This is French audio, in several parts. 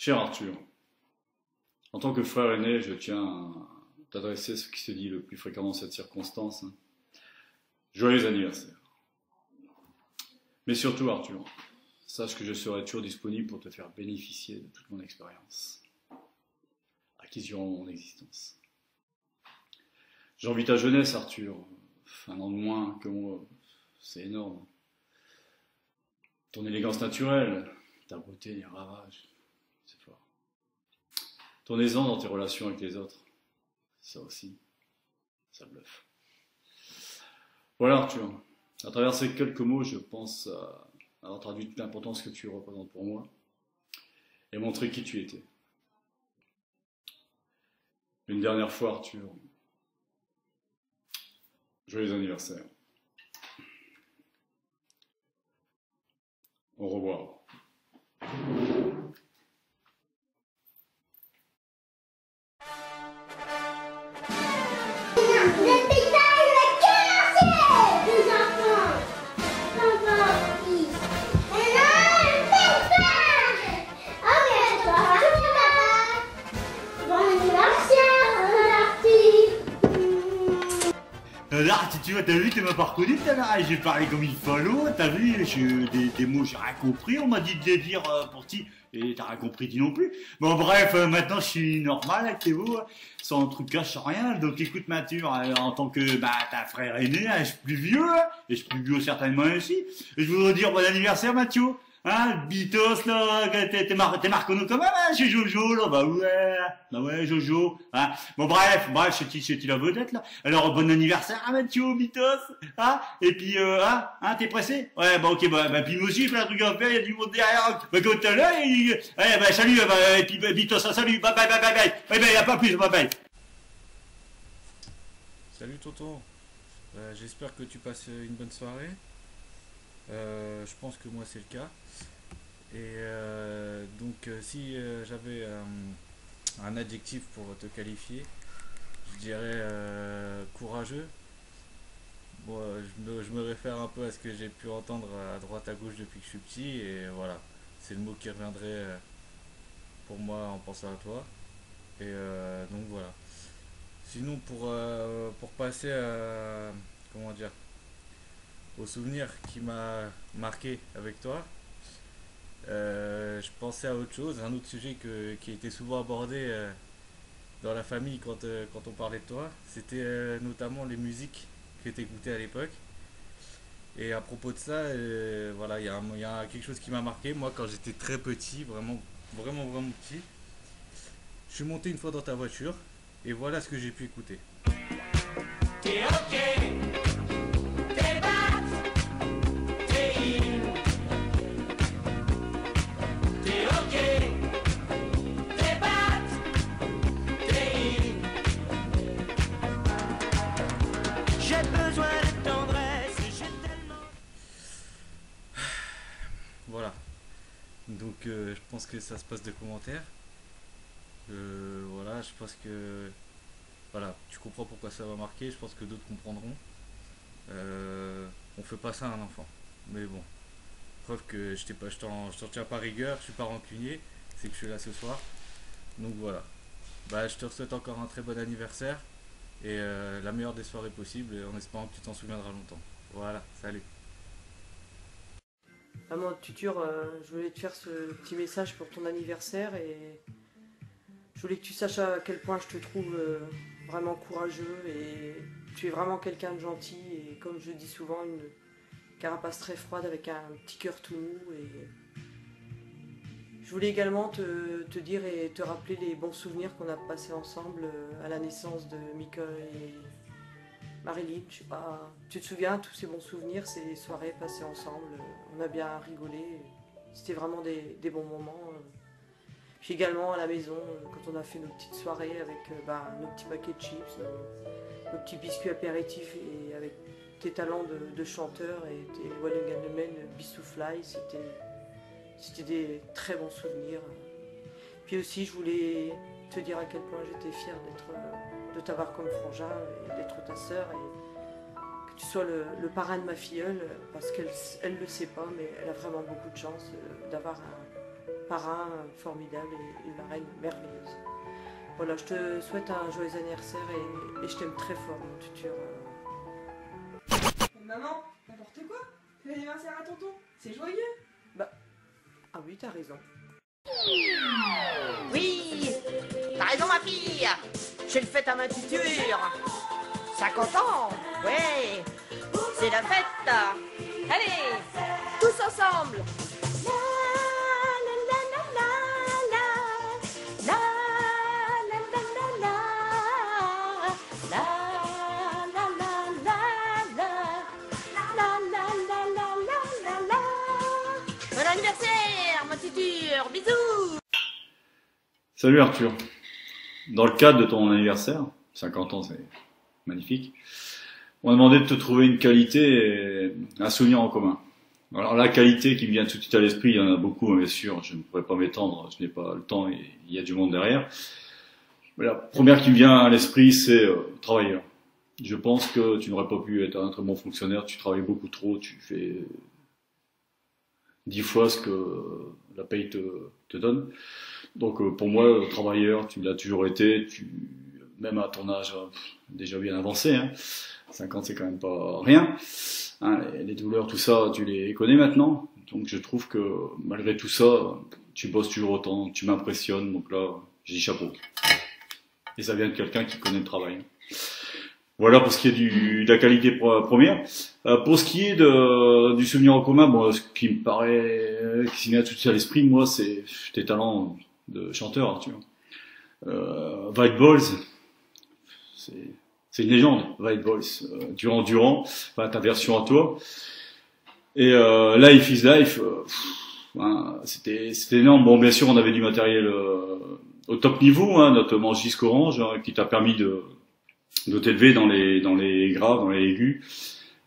Cher Arthur, en tant que frère aîné, je tiens à t'adresser ce qui se dit le plus fréquemment dans cette circonstance. Joyeux anniversaire. Mais surtout, Arthur, sache que je serai toujours disponible pour te faire bénéficier de toute mon expérience, acquise durant mon existence. J'envie ta jeunesse, Arthur. Un an de moins que moi, c'est énorme. Ton élégance naturelle, ta beauté les ravage, c'est fort. Ton aisance dans tes relations avec les autres, ça aussi, ça bluffe. Voilà Arthur, à travers ces quelques mots, je pense avoir traduit toute l'importance que tu représentes pour moi et montrer qui tu étais. Une dernière fois Arthur, joyeux anniversaire. Au revoir. Là, tu vois, t'as vu, tu m'as pas reconnu tout à l'heure, j'ai parlé comme il fallait, t'as vu, des mots j'ai rien compris, on m'a dit de les dire pour ti, et t'as rien compris dit non plus. Bon bref, maintenant je suis normal avec tes mots, sans trucage, sans rien, donc écoute Mathieu, en tant que ta frère aîné, je suis plus vieux, et je suis plus vieux certainement aussi, et je voudrais dire bon anniversaire Mathieu. Hein, Bitos, là, t'es marconnu quand même, hein, chez Jojo, là, bah ouais, Jojo, hein. Bon, bref, c'est la vedette, là. Alors, bon anniversaire, hein, Mathieu, Bitos, hein, et puis, t'es pressé? Ouais, bah, ok, bah, puis moi aussi, j'ai plein de trucs à faire, il y a du monde derrière, bah, quand t'es là, salut, et puis, Bitos, salut, bye, y a pas plus, bye. Salut Tonton, j'espère que tu passes une bonne soirée. Je pense que moi c'est le cas. Et si j'avais un adjectif pour te qualifier, je dirais courageux. Bon, je me réfère un peu à ce que j'ai pu entendre à droite à gauche depuis que je suis petit, et voilà, c'est le mot qui reviendrait pour moi en pensant à toi. Et donc voilà. Sinon pour passer à, comment dire, au souvenir qui m'a marqué avec toi, je pensais à autre chose, un autre sujet qui a été souvent abordé dans la famille quand on parlait de toi. C'était notamment les musiques que tu écoutais à l'époque. Et à propos de ça, voilà, il y a quelque chose qui m'a marqué. Moi, quand j'étais très petit, vraiment petit, je suis monté une fois dans ta voiture et voilà ce que j'ai pu écouter. T'es ok, t'es bad, t'es in. T'es ok, t'es bad, t'es in. J'ai besoin de tendresse, j'ai tellement... Voilà. Donc je pense que ça se passe de commentaires. Voilà, je pense que voilà, tu comprends pourquoi ça va marquer, je pense que d'autres comprendront. On fait pas ça à un enfant. Mais bon, preuve que je t'en tiens pas rigueur, je suis pas rancunier, c'est que je suis là ce soir. Donc voilà. Bah, je te souhaite encore un très bon anniversaire et la meilleure des soirées possibles, en espérant que tu t'en souviendras longtemps. Voilà, salut. Maman Tutur, je voulais te faire ce petit message pour ton anniversaire et je voulais que tu saches à quel point je te trouve vraiment courageux et tu es vraiment quelqu'un de gentil et comme je dis souvent, une carapace très froide avec un petit cœur tout mou. Et je voulais également te dire et te rappeler les bons souvenirs qu'on a passés ensemble à la naissance de Mika et Marilyn. Je sais pas, tu te souviens, tous ces bons souvenirs, ces soirées passées ensemble, on a bien rigolé, c'était vraiment des bons moments. Puis également à la maison, quand on a fait nos petites soirées avec nos petits paquets de chips, nos petits biscuits apéritifs et avec tes talents de chanteur et tes One Again Men, Bissoufly, c'était des très bons souvenirs. Puis aussi, je voulais te dire à quel point j'étais fière de t'avoir comme frangin et d'être ta sœur et que tu sois le parrain de ma filleule parce qu'elle le sait pas, mais elle a vraiment beaucoup de chance d'avoir parrain formidable et une marraine merveilleuse. Voilà, je te souhaite un joyeux anniversaire et je t'aime très fort, mon tuteur. Maman, n'importe quoi. C'est l'anniversaire à tonton. C'est joyeux. Ah oui, t'as raison. Oui, t'as raison ma fille. J'ai le fête à ma tuture. 50 ans, ouais. C'est la fête. Allez, tous ensemble. Bon anniversaire, ma tuture. Bisous. Salut Arthur. Dans le cadre de ton anniversaire, 50 ans, c'est magnifique, on m'a demandé de te trouver une qualité et un souvenir en commun. Alors la qualité qui me vient tout de suite à l'esprit, il y en a beaucoup, bien sûr, je ne pourrais pas m'étendre, je n'ai pas le temps et il y a du monde derrière. Mais la première qui me vient à l'esprit, c'est travailleur. Je pense que tu n'aurais pas pu être un très bon fonctionnaire, tu travailles beaucoup trop, tu fais 10 fois ce que la paye te donne. Donc pour moi, travailleur, tu l'as toujours été, même à ton âge déjà bien avancé, hein. 50 c'est quand même pas rien, hein, les douleurs, tout ça, tu les connais maintenant. Donc je trouve que malgré tout ça, tu bosses toujours autant, tu m'impressionnes, donc là, j'ai dit chapeau. Et ça vient de quelqu'un qui connaît le travail. Voilà pour ce qui est de la qualité première. Pour ce qui est du souvenir en commun, bon, ce qui me paraît, qui me vient tout de suite à l'esprit, moi, c'est tes talents de chanteur, Arthur. White Boys, c'est une légende, White Boys. Durand, enfin, ta version à toi. Et Life is Life, c'était énorme. Bon, bien sûr, on avait du matériel au top niveau, hein, notamment Gisco Orange, hein, qui t'a permis de t'élever dans les graves, dans les aigus,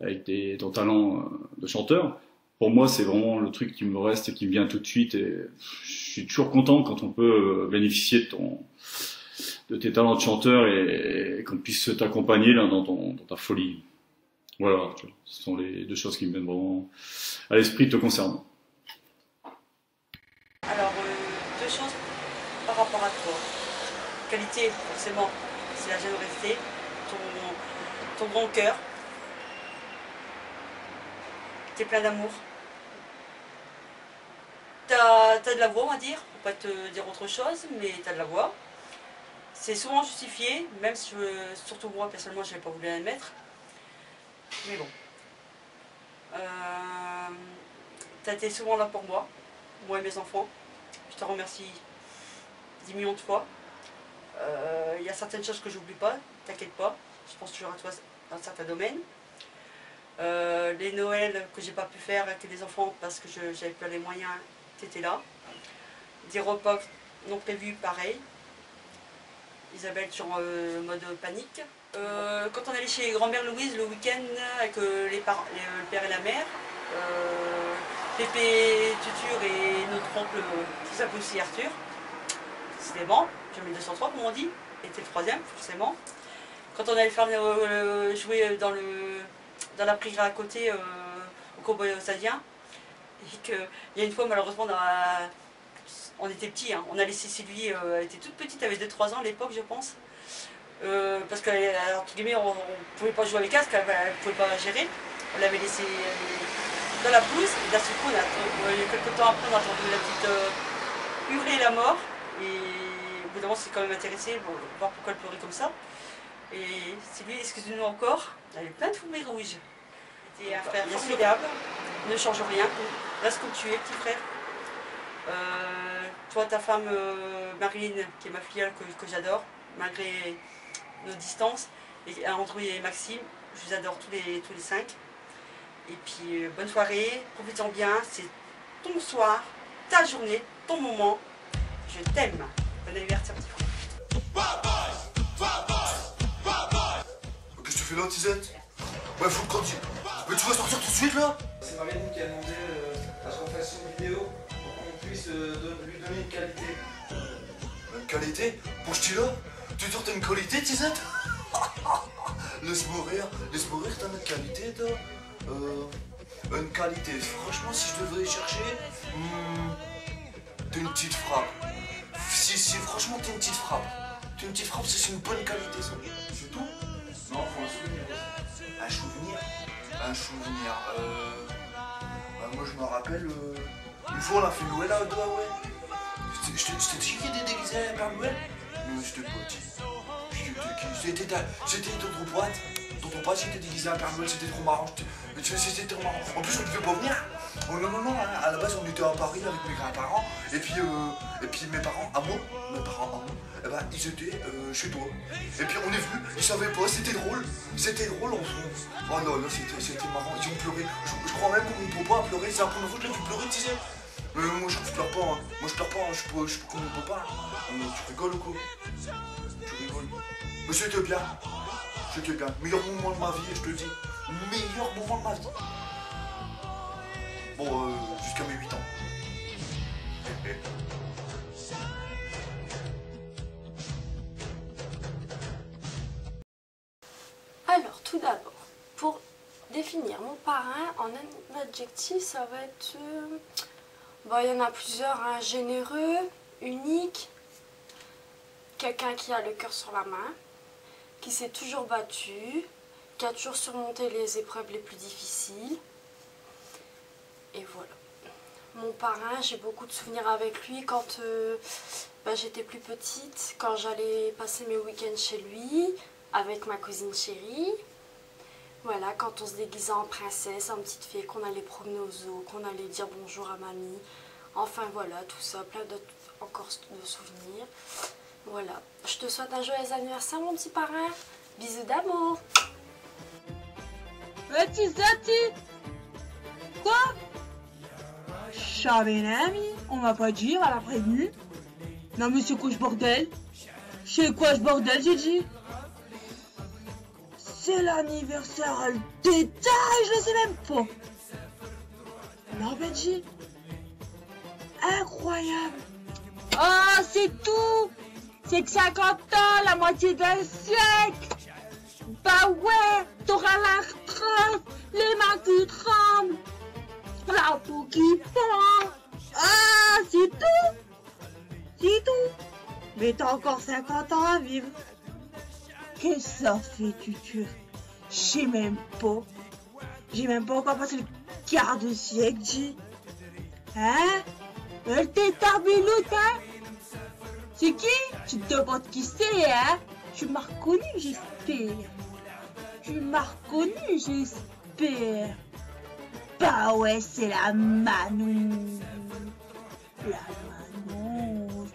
avec ton talent de chanteur. Pour moi, c'est vraiment le truc qui me reste et qui me vient tout de suite. Et je suis toujours content quand on peut bénéficier de tes talents de chanteur et qu'on puisse t'accompagner là dans ta folie. Voilà, tu vois, ce sont les deux choses qui me viennent vraiment à l'esprit te concernant. Alors, deux choses par rapport à toi. Qualité, forcément, c'est la générosité, ton grand cœur. T'es plein d'amour. T'as de la voix, on va dire. Faut pas te dire autre chose, mais t'as de la voix. C'est souvent justifié, même si surtout moi, personnellement, je n'avais pas voulu l'admettre. Mais bon. T'as été souvent là pour moi et mes enfants. Je te remercie 10 millions de fois. Il y a certaines choses que j'oublie pas, t'inquiète pas. Je pense toujours à toi dans certains domaines. Les Noëls que j'ai pas pu faire avec les enfants parce que j'avais pas les moyens, t'étais là. Des repas non prévus, pareil. Isabelle sur mode panique. Quand on allait chez grand-mère Louise le week-end avec le père et la mère, Pépé, Tuture et notre oncle qui s'appelle aussi Arthur, c'était bon, j'ai mis 203 comme on dit, était le troisième forcément. Quand on allait faire jouer dans la prairie à côté au cowboy ossadien, et qu'il y a une fois malheureusement on était petits, hein, on a laissé Sylvie, elle était toute petite, elle avait 2-3 ans à l'époque je pense, parce qu'entre guillemets on ne pouvait pas jouer avec elle, parce qu'elle ne pouvait pas gérer, on l'avait laissée dans la pelouse, et d'un seul coup, quelques temps après on a entendu la petite hurler la mort, et au bout d'un moment on s'est quand même intéressé pour voir pourquoi elle pleurait comme ça. Et Sylvie, excusez-nous encore, elle avait plein de fumée rouge. C'était un frère bien formidable, ne change rien, reste comme tu es, petit frère. Toi, ta femme Marilyn, qui est ma filleule que j'adore, malgré nos distances, et Andrew et Maxime, je vous adore tous les 5. Et puis, bonne soirée, profitons bien, c'est ton soir, ta journée, ton moment. Je t'aime. Bon anniversaire, petit frère. Qu'est-ce que tu fais là, Tisette? Ouais, faut le continuer. Mais tu vas sortir tout de suite là? C'est Marilyn qui a demandé à ce qu'on fasse une vidéo pour qu'on puisse lui donner une qualité. Une qualité? Bouge-tu là? Tu dis que t'as une qualité, Tisette? Laisse-moi rire, t'as une qualité, toi? Une qualité, franchement, si je devrais chercher, T'es une petite frappe. Si, franchement, t'es une petite frappe. T'es une petite frappe, c'est une bonne qualité, ça. C'est tout? Non, faut un souvenir aussi. Un souvenir? Un souvenir. Moi, je me rappelle. Une fois, on a fait Noël à deux, ouais. Je t'ai dit qu'il était déguisé à Père Noël? Non, je t'ai pas dit. C'était tonton Poite. Tonton Poite, j'étais déguisé à Père Noël, c'était trop marrant. C'était trop marrant. En plus, on ne pouvait pas venir. Oh non, à la base, on était à Paris avec mes grands-parents. Et puis mes parents à moi, eh ben, ils étaient chez toi. Et puis on est venu, ils savaient pas, c'était drôle. C'était drôle, oh non, c'était marrant. Ils ont pleuré. Je crois même que mon papa a pleuré. C'est la première fois que je l'ai vu pleurer, tu sais. Mais moi, je pleure pas, hein. Moi, je pleure pas, hein. Je suis pas comme mon papa. Tu rigoles ou quoi? Tu rigoles. Mais c'était bien. C'était bien. Meilleur moment de ma vie, je te le dis. Meilleur moment de ma vie. Bon, jusqu'à mes 8 ans. Alors, tout d'abord, pour définir mon parrain en un adjectif, ça va être... Bon, il y en a plusieurs, hein. Généreux, unique, quelqu'un qui a le cœur sur la main, qui s'est toujours battu, qui a toujours surmonté les épreuves les plus difficiles. Et voilà. Mon parrain, j'ai beaucoup de souvenirs avec lui quand j'étais plus petite, quand j'allais passer mes week-ends chez lui, avec ma cousine chérie. Voilà, quand on se déguisait en princesse, en petite fée, qu'on allait promener au zoo, qu'on allait dire bonjour à mamie. Enfin voilà, tout ça, plein encore de souvenirs. Voilà, je te souhaite un joyeux anniversaire mon petit parrain. Bisous d'amour. Petit Zati. Quoi? Chabenami, on m'a pas dit, elle a prévenu. Non mais c'est quoi ce bordel? C'est quoi ce bordel, j'ai dit? C'est l'anniversaire, le détail, je le sais même pas. Non Benji. Incroyable. Oh, c'est tout. C'est que 50 ans, la moitié d'un siècle. Bah ouais, t'auras la retraite, les mains qui tremblent, la peau qui pend. Ah, c'est tout. C'est tout. Mais t'as encore 50 ans à vivre. Qu'est-ce que ça fait, tutu? Je sais même pas. J'ai même pas encore passé le quart de siècle, dit. Hein? Elle t'est biloute, hein? C'est qui? Tu te demandes qui c'est, hein? Tu m'as reconnu, j'espère. Tu m'as reconnu, j'espère. Bah ouais, c'est la Manon. La Manon.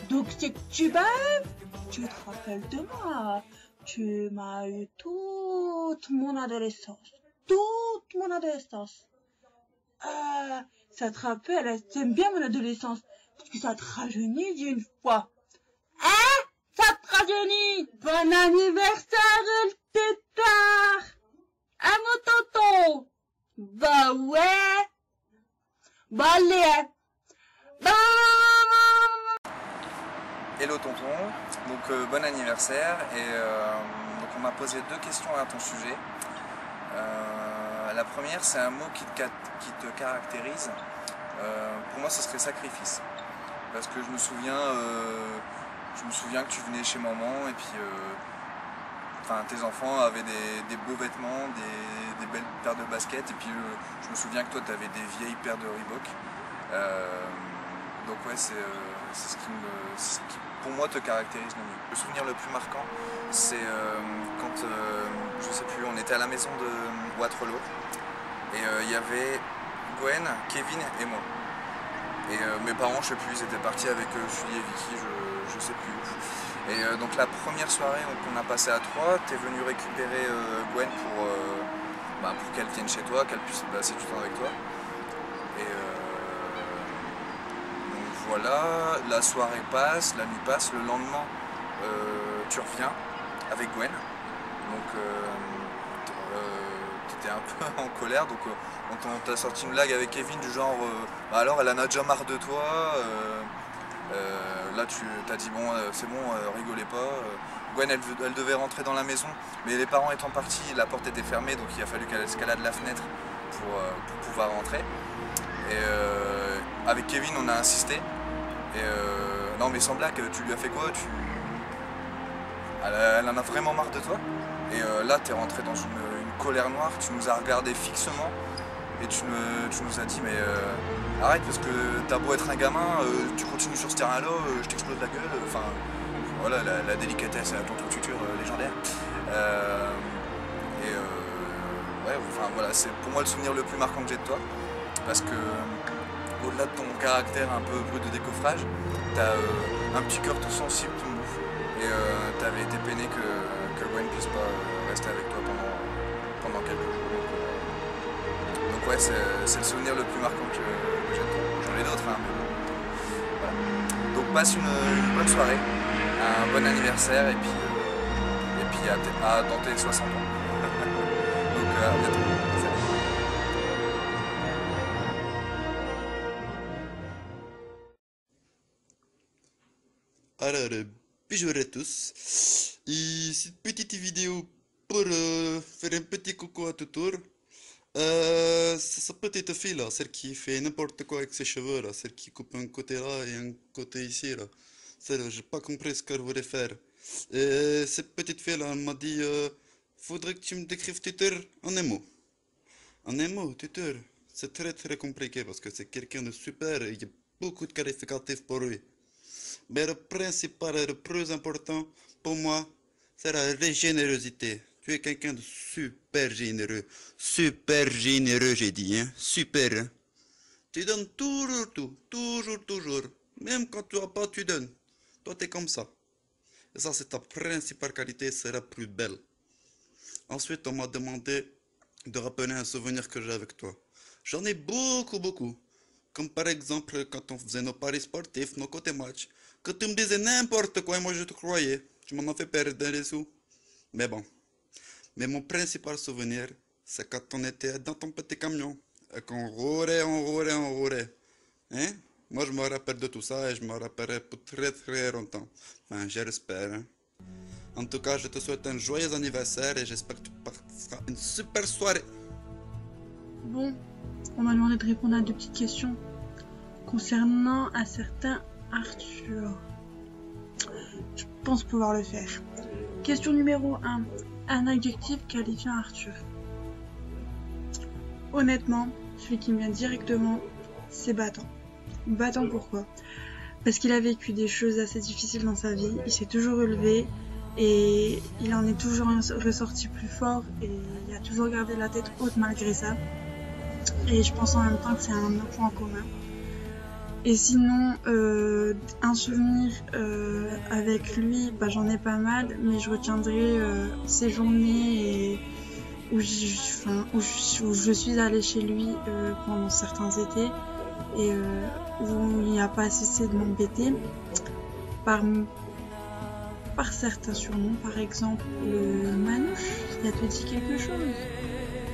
Donc c'est que tu m'aimes? Tu te rappelles de moi? Tu m'as eu toute mon adolescence. Toute mon adolescence. Ça te rappelle, t'aimes bien mon adolescence. Parce que ça te rajeunit d'une fois. Hein? Ça te rajeunit? Bon anniversaire, le tétard! Hein, mon tonton? Bah ouais! Bah allez, hein! Bah... Hello tonton, donc bon anniversaire et donc on m'a posé 2 questions à ton sujet. La première, c'est un mot qui te caractérise. Pour moi, ce serait sacrifice. Parce que je me souviens que tu venais chez maman et puis tes enfants avaient des beaux vêtements, des belles paires de baskets. Et puis je me souviens que toi, tu avais des vieilles paires de Reebok. Donc ouais, c'est ce qui pour moi te caractérise le mieux. Le souvenir le plus marquant, c'est quand, je sais plus, on était à la maison de Waterloo et il y avait Gwen, Kevin et moi. Et mes parents, je sais plus, ils étaient partis avec Julie et Vicky, je sais plus où. Et donc la première soirée qu'on a passée à 3, t'es venu récupérer Gwen pour qu'elle vienne chez toi, qu'elle puisse passer du temps avec toi. Et donc voilà, la soirée passe, la nuit passe, le lendemain tu reviens avec Gwen. Donc t'étais un peu en colère, donc on t'a sorti une blague avec Kevin du genre alors elle en a déjà marre de toi, là tu t'as dit bon c'est bon, rigolez pas. Gwen elle devait rentrer dans la maison, mais les parents étant partis, la porte était fermée, donc il a fallu qu'elle escalade la fenêtre pour pouvoir rentrer. Et avec Kevin on a insisté, Et non mais sans blague, tu lui as fait quoi? Elle en a vraiment marre de toi. Et là, t'es rentré dans une colère noire, tu nous as regardé fixement et tu nous as dit mais arrête parce que t'as beau être un gamin, tu continues sur ce terrain-là, je t'explose la gueule. Enfin, voilà, la délicatesse à tonton tuture légendaire. Ouais, enfin voilà, c'est pour moi le souvenir le plus marquant que j'ai de toi. Parce que au-delà de ton caractère un peu brut de décoffrage, t'as un petit cœur tout sensible, tout mou. Et t'avais été peiné que Gwen puisse pas rester avec toi pendant quelques jours. Donc ouais, c'est le souvenir le plus marquant que j'ai de toi. J'en ai d'autres, hein, mais voilà. Donc passe une bonne soirée, un bon anniversaire et puis dans tes 60 ans. Donc à bientôt. Salut. Alors, bonjour à tous. Et cette petite vidéo pour faire un petit coucou à tout tour. C'est sa petite fille là, celle qui fait n'importe quoi avec ses cheveux là, celle qui coupe un côté là et un côté ici là. Celle, j'ai pas compris ce qu'elle voulait faire. Et cette petite fille là, elle m'a dit faudrait que tu me décrives Tuteur en un mot. En un mot, Tuteur, c'est très compliqué parce que c'est quelqu'un de super et il y a beaucoup de qualificatifs pour lui. Mais le principal et le plus important pour moi, c'est la générosité. Tu es quelqu'un de super généreux, j'ai dit, hein, super. Hein? Tu donnes toujours tout, toujours. Même quand tu n'as pas, tu donnes. Toi, tu es comme ça. Et ça, c'est ta principale qualité, c'est la plus belle. Ensuite, on m'a demandé de rappeler un souvenir que j'ai avec toi. J'en ai beaucoup. Comme par exemple, quand on faisait nos paris sportifs, nos côtés matchs, que tu me disais n'importe quoi et moi je te croyais. Tu m'en as fait perdre les sous. Mais bon. Mais mon principal souvenir, c'est quand on était dans ton petit camion et qu'on roulait. Hein? Moi, je me rappelle de tout ça et je me rappellerai pour très longtemps. Enfin, j'espère. Hein? En tout cas, je te souhaite un joyeux anniversaire et j'espère que tu passeras une super soirée. Bon, on m'a demandé de répondre à 2 petites questions concernant un certain Arthur. Je pense pouvoir le faire. Question numéro 1. Un adjectif qualifiant Arthur. Honnêtement, celui qui me vient directement, c'est battant. Battant pourquoi? Parce qu'il a vécu des choses assez difficiles dans sa vie, il s'est toujours relevé et il en est toujours ressorti plus fort et il a toujours gardé la tête haute malgré ça. Et je pense en même temps que c'est un point commun. Et sinon, un souvenir avec lui, bah, j'en ai pas mal, mais je retiendrai ces journées où je suis allée chez lui pendant certains étés et où il n'a pas cessé de m'embêter par certains surnoms, par exemple Manouche, ça te dit quelque chose?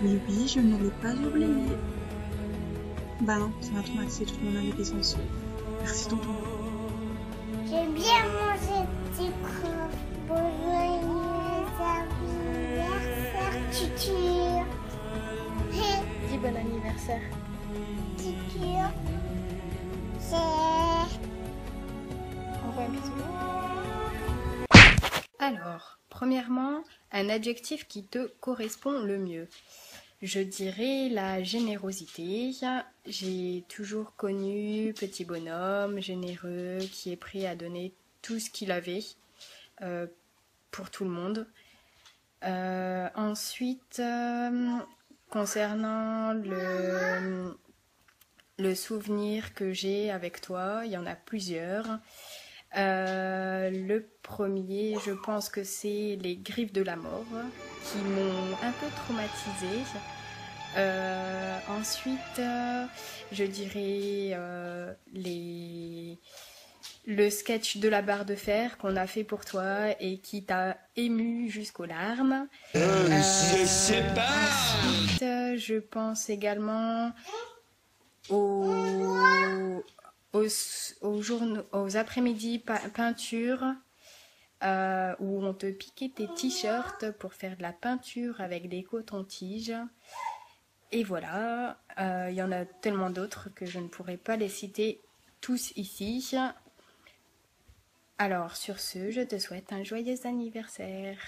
Oui, je ne l'ai pas oublié. Bah non, ça m'a traumatisé toute mon adolescence. Merci tonton. J'ai bien mangé tes crocs. Bon anniversaire, Tuture. Dis bon anniversaire. Tuture. Envoie un bisou. Alors, premièrement, un adjectif qui te correspond le mieux. Je dirais la générosité. J'ai toujours connu petit bonhomme généreux qui est prêt à donner tout ce qu'il avait pour tout le monde. Ensuite, concernant le souvenir que j'ai avec toi, il y en a plusieurs. Le premier, je pense que c'est les griffes de la mort qui m'ont un peu traumatisée. Ensuite, je dirais le sketch de la barre de fer qu'on a fait pour toi et qui t'a ému jusqu'aux larmes. Ensuite, je pense également aux après-midi peinture où on te piquait tes t-shirts pour faire de la peinture avec des cotons-tiges. Et voilà, il y en a tellement d'autres que je ne pourrais pas les citer tous ici. Alors sur ce, je te souhaite un joyeux anniversaire.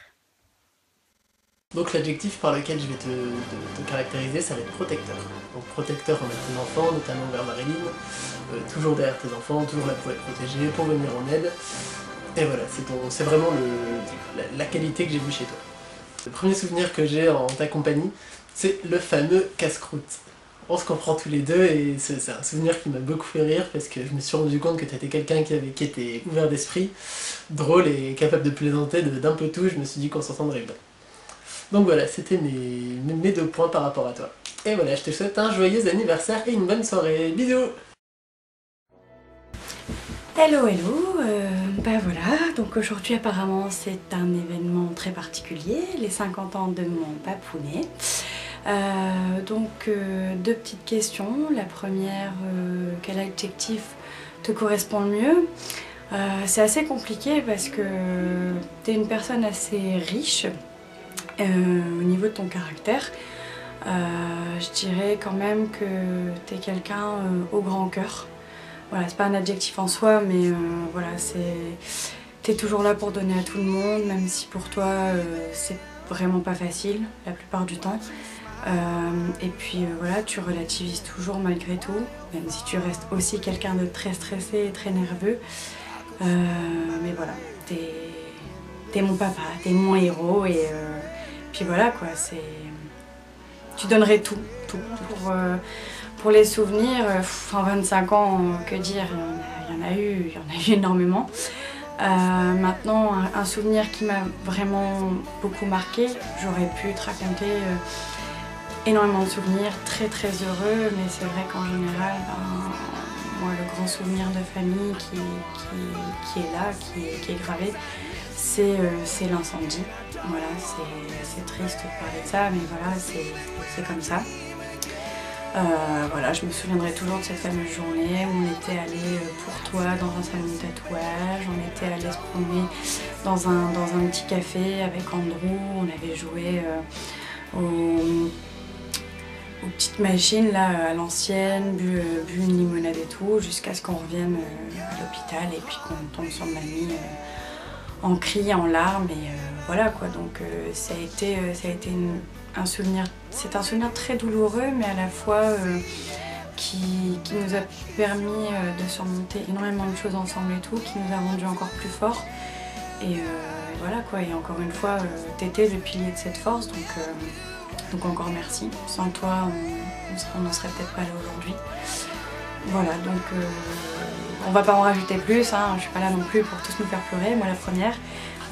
Donc l'adjectif par lequel je vais te caractériser, ça va être protecteur. Donc protecteur envers tes enfants, notamment envers Marilyn, toujours derrière tes enfants, toujours là pour les protéger, pour venir en aide. Et voilà, c'est vraiment la qualité que j'ai vue chez toi. Le premier souvenir que j'ai en ta compagnie, c'est le fameux casse-croûte. On se comprend tous les deux et c'est un souvenir qui m'a beaucoup fait rire parce que je me suis rendu compte que tu étais quelqu'un qui était ouvert d'esprit, drôle et capable de plaisanter d'un peu tout. Je me suis dit qu'on s'entendrait bien. Donc voilà, c'était mes 2 points par rapport à toi. Et voilà, je te souhaite un joyeux anniversaire et une bonne soirée. Bisous! Hello, hello, voilà, donc aujourd'hui apparemment c'est un événement très particulier, les 50 ans de mon papounet. Donc 2 petites questions. La première, quel adjectif te correspond le mieux? C'est assez compliqué parce que tu es une personne assez riche au niveau de ton caractère. Je dirais quand même que tu es quelqu'un au grand cœur. Voilà, c'est pas un adjectif en soi, mais voilà, t'es toujours là pour donner à tout le monde, même si pour toi c'est vraiment pas facile la plupart du temps. Et puis voilà, tu relativises toujours malgré tout, même si tu restes aussi quelqu'un de très stressé et très nerveux. Mais voilà, t'es mon papa, t'es mon héros et puis voilà quoi, tu donnerais tout pour les souvenirs. En 25 ans, que dire, il y en a eu énormément. Maintenant, un souvenir qui m'a vraiment beaucoup marqué, j'aurais pu te raconter énormément de souvenirs très très heureux, mais c'est vrai qu'en général, moi le grand souvenir de famille qui est là, qui est gravé, c'est l'incendie. Voilà, c'est triste de parler de ça, mais voilà, c'est comme ça. Voilà, je me souviendrai toujours de cette fameuse journée où on était allé pour toi dans un salon de tatouage, on était allé se promener dans un petit café avec Andrew, on avait joué aux petites machines là à l'ancienne, bu une limonade et tout, jusqu'à ce qu'on revienne à l'hôpital et puis qu'on tombe sur mamie en cris, en larmes et voilà quoi. Donc ça a été un souvenir, c'est un souvenir très douloureux, mais à la fois qui nous a permis de surmonter énormément de choses ensemble et tout, qui nous a rendu encore plus forts. Et voilà quoi, et encore une fois, t'étais le pilier de cette force, donc encore merci. Sans toi, on n'en serait peut-être pas là aujourd'hui. Voilà, donc on va pas en rajouter plus, hein, je suis pas là non plus pour tous nous faire pleurer, moi la première.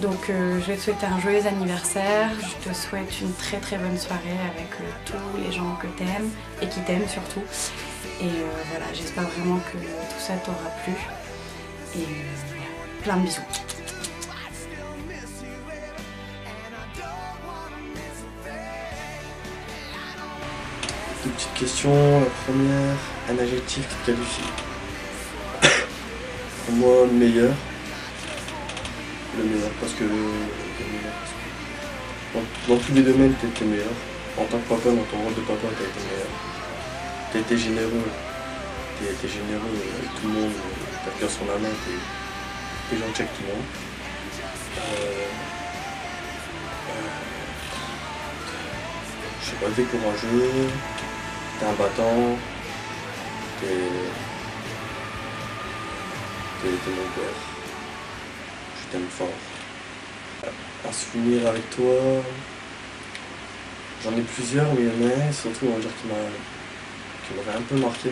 Donc je vais te souhaiter un joyeux anniversaire, je te souhaite une très très bonne soirée avec tous les gens que t'aimes et qui t'aiment surtout. Et voilà, j'espère vraiment que tout ça t'aura plu. Et voilà, plein de bisous. Deux petites questions. La première, un adjectif qui te qualifie. Pour moi, le meilleur. Le meilleur parce que dans tous les domaines tu étais meilleur. En tant que papa, dans ton rôle de papa, tu as été meilleur. Tu as été généreux. Tu as été généreux avec tout le monde. Tu as le cœur sur la main. Tu es gentil avec tout le monde. Je sais pas, t'es courageux. T'es un battant. T'es mon père. Je t'aime fort. Un souvenir avec toi, j'en ai plusieurs, mais il y en a un surtout on va dire qui m'avait un peu marqué.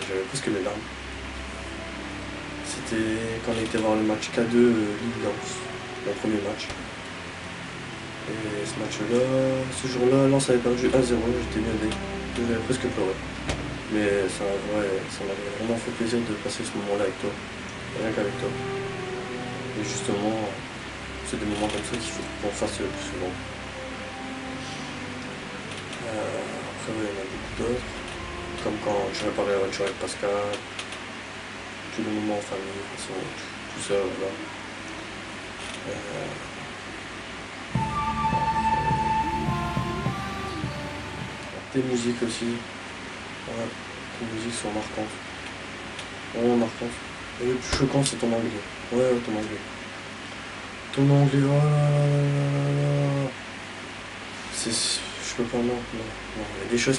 J'avais presque les larmes. C'était quand on était voir le match K2 Ligue Lens, mon premier match. Et ce match-là, ce jour-là, Lens avait perdu 1-0, j'étais bien j'avais presque pleuré. Mais ça m'avait vraiment fait plaisir de passer ce moment-là avec toi, rien qu'avec toi. Et justement, c'est des moments comme ça qu'il faut qu'on fasse le plus souvent. Après, il y en a beaucoup d'autres, comme quand je réparais la voiture avec Pascal, tous les moments en famille, tout ça, voilà. Tes musiques aussi, ouais, tes musiques sont marquantes, vraiment marquantes. Et le plus choquant, c'est ton anglais. Ouais, ton anglais. Ton anglais, oh là là là. Je peux pas, non. Il y a des choses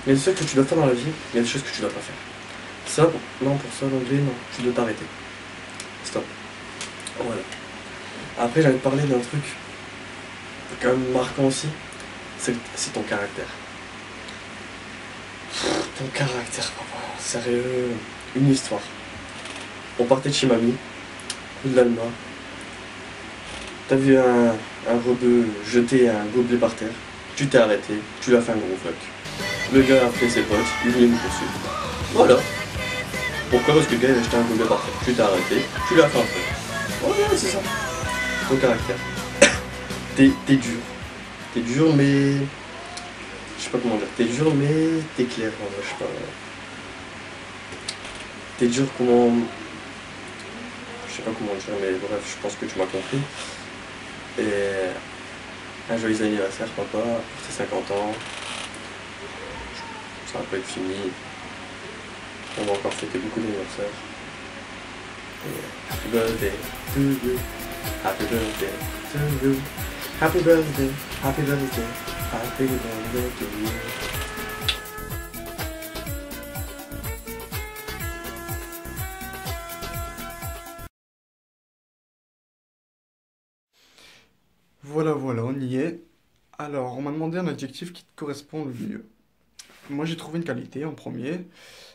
il y a des choses que tu dois faire dans la vie, il y a des choses que tu dois pas faire. Ça, non, pour ça, l'anglais, non, tu dois t'arrêter. Stop. Voilà. Après, j'allais te parler d'un truc quand même marquant aussi, c'est ton caractère. Ton caractère, papa, sérieux. Une histoire. On partait de chez mamie, rue de l'Alma. T'as vu un rebeu jeter un gobelet par terre, tu t'es arrêté, tu lui as fait un gros fuck. Le gars a appelé ses potes, il voulait nous poursuivre. Voilà. Pourquoi? Parce que le gars il a jeté un gobelet par terre, tu t'es arrêté, tu lui as fait un fuck. Voilà, c'est ça. Ton caractère. T'es dur. T'es dur mais... Je sais pas comment dire. T'es dur mais t'es clair. Je sais pas. T'es dur comment... Je sais pas comment dire mais bref, je pense que tu m'as compris. Et... Un joyeux anniversaire papa, pour tes 50 ans. Ça va pas être fini. On va encore fêter beaucoup d'anniversaires. Happy birthday to you. Happy birthday to you. Happy birthday, happy birthday, happy birthday to you. Voilà, on y est. Alors, on m'a demandé un adjectif qui te correspond le mieux. Moi, j'ai trouvé une qualité en premier,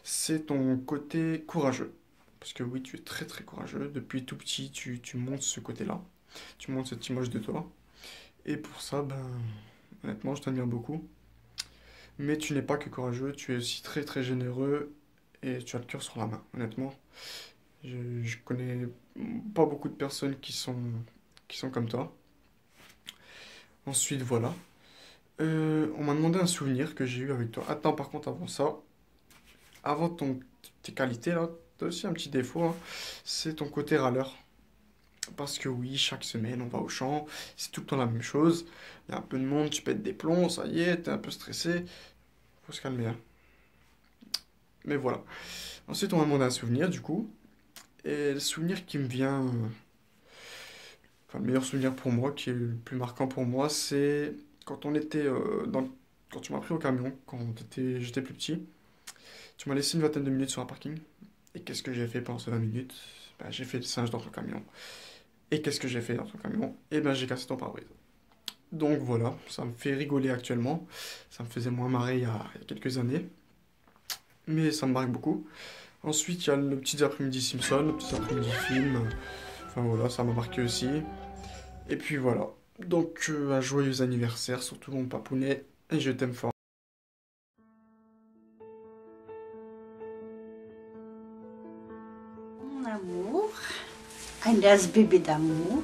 c'est ton côté courageux. Parce que oui, tu es très très courageux. Depuis tout petit, tu montres ce côté-là. Tu montres cette image de toi. Et pour ça, ben, honnêtement, je t'admire beaucoup. Mais tu n'es pas que courageux, tu es aussi très très généreux et tu as le cœur sur la main, honnêtement. Je connais pas beaucoup de personnes qui sont comme toi. Ensuite, voilà. On m'a demandé un souvenir que j'ai eu avec toi. Attends, par contre, avant ça, avant tes qualités, là, t'as aussi un petit défaut, hein, c'est ton côté râleur. Parce que oui, chaque semaine, on va au champ, c'est tout le temps la même chose. Il y a un peu de monde, tu pètes des plombs, ça y est, t'es un peu stressé. Faut se calmer, hein. Mais voilà. Ensuite, on m'a demandé un souvenir, du coup. Et le souvenir qui me vient... Enfin, le meilleur souvenir pour moi, qui est le plus marquant pour moi, c'est quand on était quand tu m'as pris au camion, quand j'étais plus petit. Tu m'as laissé une vingtaine de minutes sur un parking. Et qu'est-ce que j'ai fait pendant ces 20 minutes? Ben, j'ai fait le singe dans ton camion. Et qu'est-ce que j'ai fait dans ton camion? Et ben j'ai cassé ton pare-brise. Donc voilà, ça me fait rigoler actuellement. Ça me faisait moins marrer il y a quelques années. Mais ça me marque beaucoup. Ensuite, il y a le petit après-midi Simpson, le petit après-midi film. Enfin voilà, ça m'a marqué aussi. Et puis voilà. Donc un joyeux anniversaire, surtout mon papounet. Et je t'aime fort. Mon amour, alias bébé d'amour.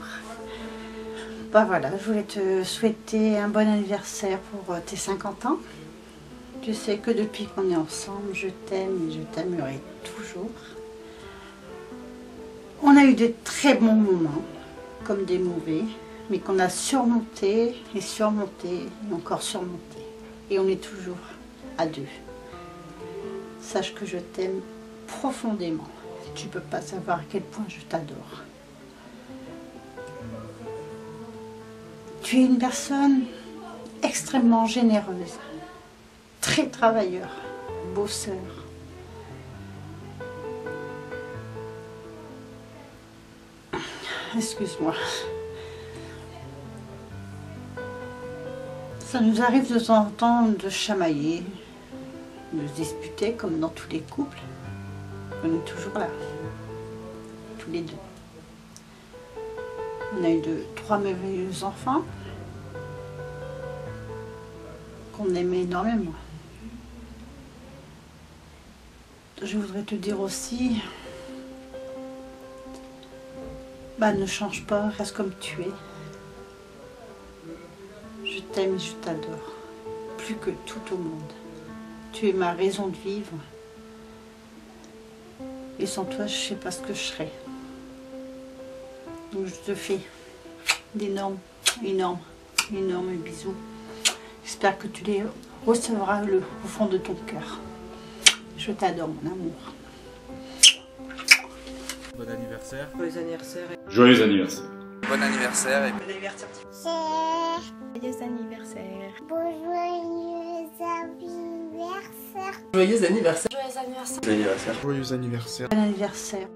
Bah voilà, je voulais te souhaiter un bon anniversaire pour tes 50 ans. Tu sais que depuis qu'on est ensemble, je t'aime et je t'aimerai toujours. On a eu de très bons moments, comme des mauvais, mais qu'on a surmonté et surmonté et encore surmonté. Et on est toujours à deux. Sache que je t'aime profondément. Tu peux pas savoir à quel point je t'adore. Tu es une personne extrêmement généreuse, très travailleur, bosseur. Excuse-moi. Ça nous arrive de temps en temps de chamailler, de se disputer comme dans tous les couples. On est toujours là, tous les deux. On a eu 3 merveilleux enfants qu'on aimait énormément. Je voudrais te dire aussi, ne change pas, reste comme tu es. Je t'aime et je t'adore, plus que tout au monde. Tu es ma raison de vivre. Et sans toi, je ne sais pas ce que je serais. Donc je te fais d'énormes bisous. J'espère que tu les recevras au fond de ton cœur. Je t'adore, mon amour. bon anniversaire. Joyeux anniversaire. Joyeux anniversaire. Bon anniversaire et Bon anniversaire. Joyeux anniversaire. Joyeux anniversaire. Joyeux anniversaire. Joyeux anniversaire. Joyeux anniversaire. Joyeux anniversaire. Bon anniversaire.